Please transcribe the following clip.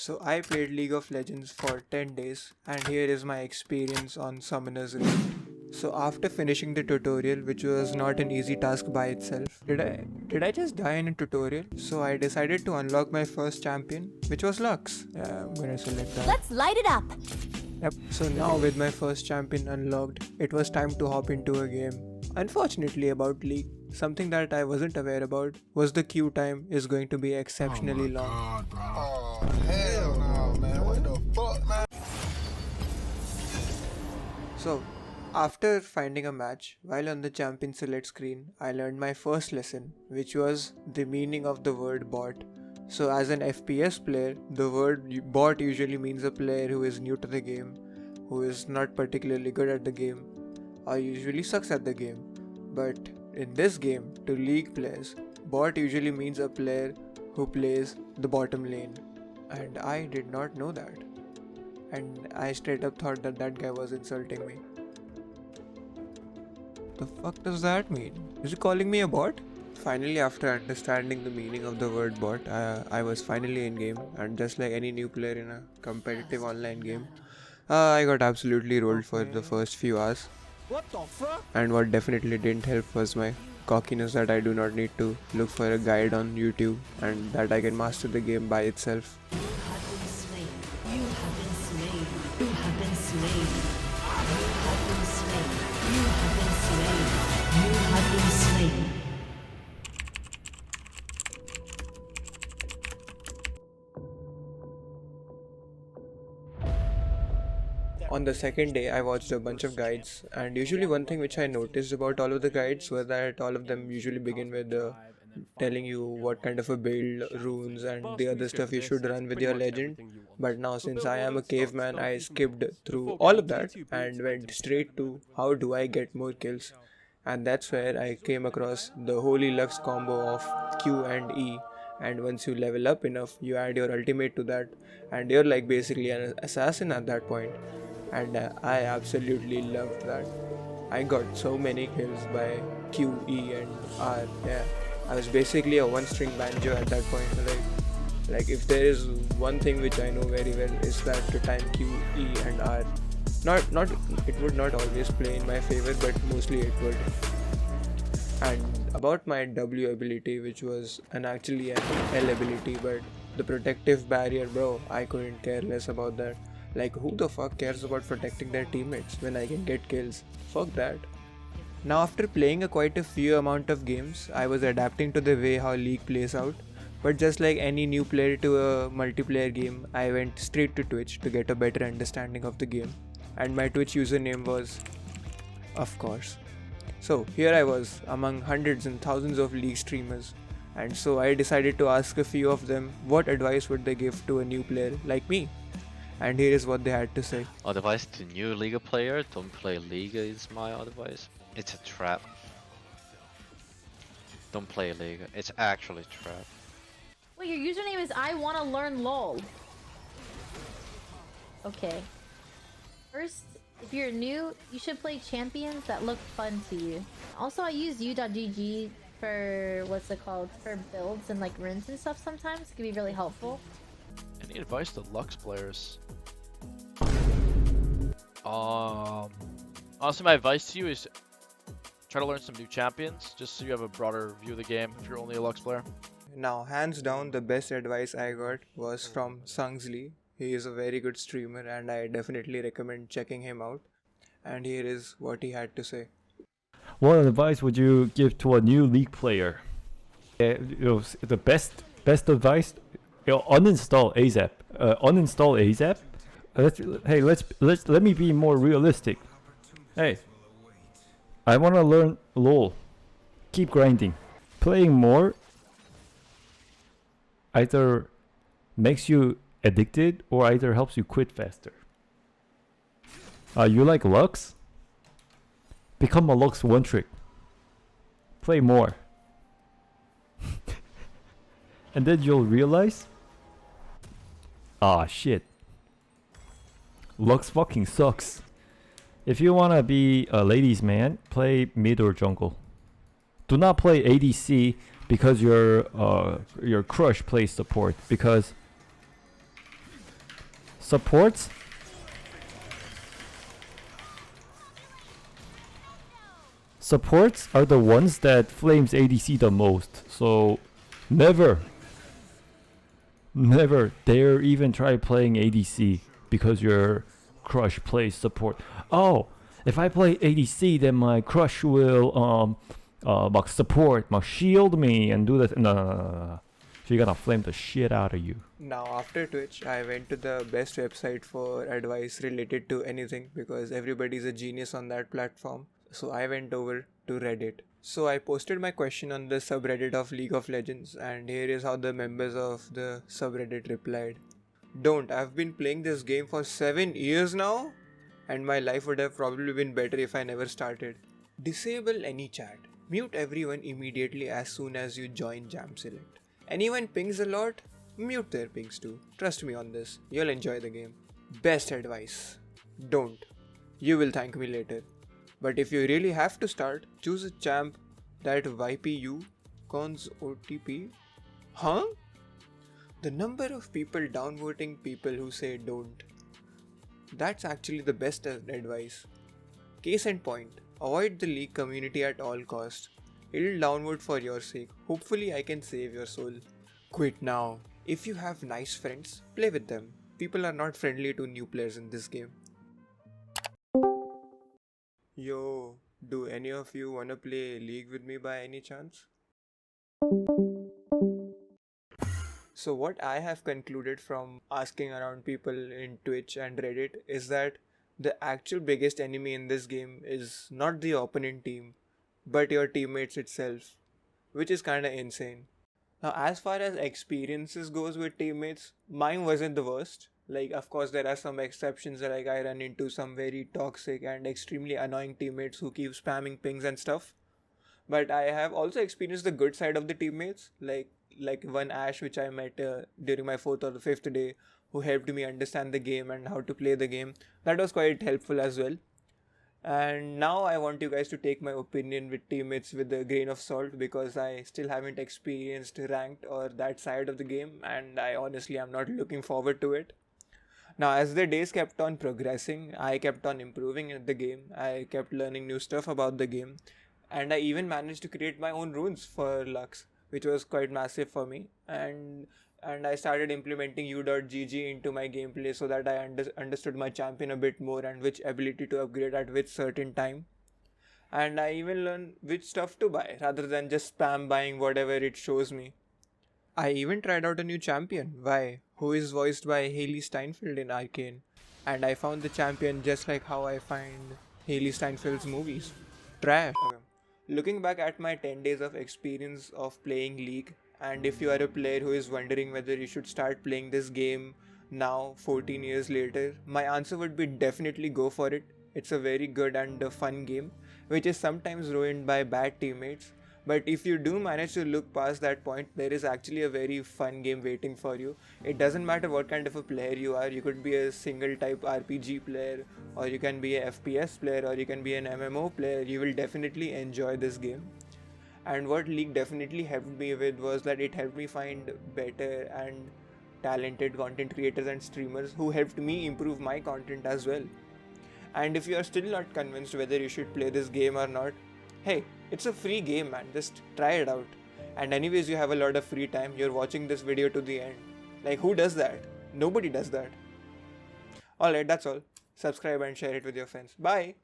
So I played League of Legends for 10 days and here is my experience on Summoner's Rift. So after finishing the tutorial, which was not an easy task by itself, did I just die in a tutorial? So I decided to unlock my first champion, which was Lux. I'm gonna select that. Let's light it up! Yep. So now with my first champion unlocked, it was time to hop into a game. Unfortunately about League, something that I wasn't aware about was the queue time is going to be exceptionally long. Oh, hell no, man. What the fuck, man? So, after finding a match, while on the champion select screen, I learned my first lesson, which was the meaning of the word bot. So, as an FPS player, the word bot usually means a player who is new to the game, who is not particularly good at the game, or usually sucks at the game. But in this game, to League players, bot usually means a player who plays the bottom lane. And I did not know that. And I straight up thought that that guy was insulting me. The fuck does that mean? Is he calling me a bot? Finally, after understanding the meaning of the word bot, I was finally in game, and just like any new player in a competitive online game, I got absolutely rolled for the first few hours. What the fuck? And what definitely didn't help was my cockiness that I do not need to look for a guide on YouTube and that I can master the game by itself. You have been slain. You have been slain. You have been slain. You have been slain. You have been slain. You have been slain. On the second day, I watched a bunch of guides, and usually one thing which I noticed about all of the guides was that all of them usually begin with telling you what kind of a build, runes, and the other stuff you should run with your legend. But now, since I am a caveman, I skipped through all of that and went straight to how do I get more kills. And that's where I came across the Holy Lux combo of Q and E. And once you level up enough, you add your ultimate to that, and you're like basically an assassin at that point. And I absolutely loved that. I got so many kills by Q, E, and R. Yeah, I was basically a one-string banjo at that point. Like if there is one thing which I know very well is that to time Q, E, and R. Not it would not always play in my favor, but mostly it would. And about my W ability, which was actually an L ability, but the protective barrier, bro, I couldn't care less about that. Like, who the fuck cares about protecting their teammates when I can get kills? Fuck that. Now, after playing quite a few amount of games, I was adapting to the way how League plays out. But just like any new player to a multiplayer game, I went straight to Twitch to get a better understanding of the game. And my Twitch username was, of course. So here I was among hundreds and thousands of League streamers. And so I decided to ask a few of them what advice would they give to a new player like me. And here is what they had to say. Advice to new Liga player, don't play Liga is my advice. It's a trap. Don't play Liga, it's actually a trap. Wait, your username is I wanna learn LOL. Okay. First, if you're new, you should play champions that look fun to you. Also, I use u.gg for, what's it called, for builds and like runes and stuff sometimes. It can be really helpful. Any advice to Lux players? Honestly, my advice to you is try to learn some new champions, just so you have a broader view of the game if you're only a Lux player. Now, hands down, the best advice I got was from Sungsli. He is a very good streamer and I definitely recommend checking him out. And here is what he had to say. What advice would you give to a new League player? The best advice: uninstall ASAP. Uninstall ASAP. Let me be more realistic. Hey, I want to learn LOL. Keep grinding. Playing more either makes you addicted or either helps you quit faster. You like Lux? Become a Lux one trick. Play more. And then you'll realize, ah shit, Lux fucking sucks. If you wanna be a ladies man, play mid or jungle. Do not play ADC because your crush plays support, because supports. Supports are the ones that flames ADC the most. So never dare even try playing ADC because your crush plays support. Oh, if I play ADC, then my crush will 막 support, 막 shield me and do that. No. She's gonna flame the shit out of you. Now, after Twitch, I went to the best website for advice related to anything because everybody's a genius on that platform. So I went over to Reddit. So I posted my question on the subreddit of League of Legends, and here is how the members of the subreddit replied. Don't, I've been playing this game for 7 years now, and my life would have probably been better if I never started. Disable any chat. Mute everyone immediately as soon as you join Jam Select. Anyone pings a lot? Mute their pings too. Trust me on this. You'll enjoy the game. Best advice. Don't. You will thank me later. But if you really have to start, choose a champ that YPU cons OTP. Huh? The number of people downvoting people who say don't. That's actually the best advice. Case in point, avoid the League community at all costs. It'll downvote for your sake. Hopefully I can save your soul. Quit now. If you have nice friends, play with them. People are not friendly to new players in this game. Yo, do any of you wanna play League with me by any chance? So what I have concluded from asking around people in Twitch and Reddit is that the actual biggest enemy in this game is not the opponent team, but your teammates itself, which is kinda insane. Now, as far as experiences goes with teammates, mine wasn't the worst. Like, of course, there are some exceptions, like I run into some very toxic and extremely annoying teammates who keep spamming pings and stuff. But I have also experienced the good side of the teammates, like one Ash which I met during my 4th or the 5th day, who helped me understand the game and how to play the game. That was quite helpful as well. And now I want you guys to take my opinion with teammates with a grain of salt, because I still haven't experienced ranked or that side of the game, and I honestly am not looking forward to it. Now, as the days kept on progressing, I kept on improving at the game. I kept learning new stuff about the game, and I even managed to create my own runes for Lux, which was quite massive for me. And I started implementing U.GG into my gameplay so that I understood my champion a bit more and which ability to upgrade at which certain time. And I even learned which stuff to buy rather than just spam buying whatever it shows me. I even tried out a new champion, Vi, who is voiced by Haley Steinfeld in Arcane. And I found the champion just like how I find Haley Steinfeld's movies. Trash. Okay. Looking back at my 10 days of experience of playing League, and if you are a player who is wondering whether you should start playing this game now, 14 years later, my answer would be definitely go for it. It's a very good and fun game, which is sometimes ruined by bad teammates. But if you do manage to look past that point, there is actually a very fun game waiting for you. It doesn't matter what kind of a player you are. You could be a single type RPG player, or you can be a FPS player, or you can be an MMO player. You will definitely enjoy this game. And what League definitely helped me with was that it helped me find better and talented content creators and streamers who helped me improve my content as well. And if you are still not convinced whether you should play this game or not, hey, it's a free game, man. Just try it out. And anyways, you have a lot of free time. You're watching this video to the end. Like, who does that? Nobody does that. Alright, that's all. Subscribe and share it with your friends. Bye.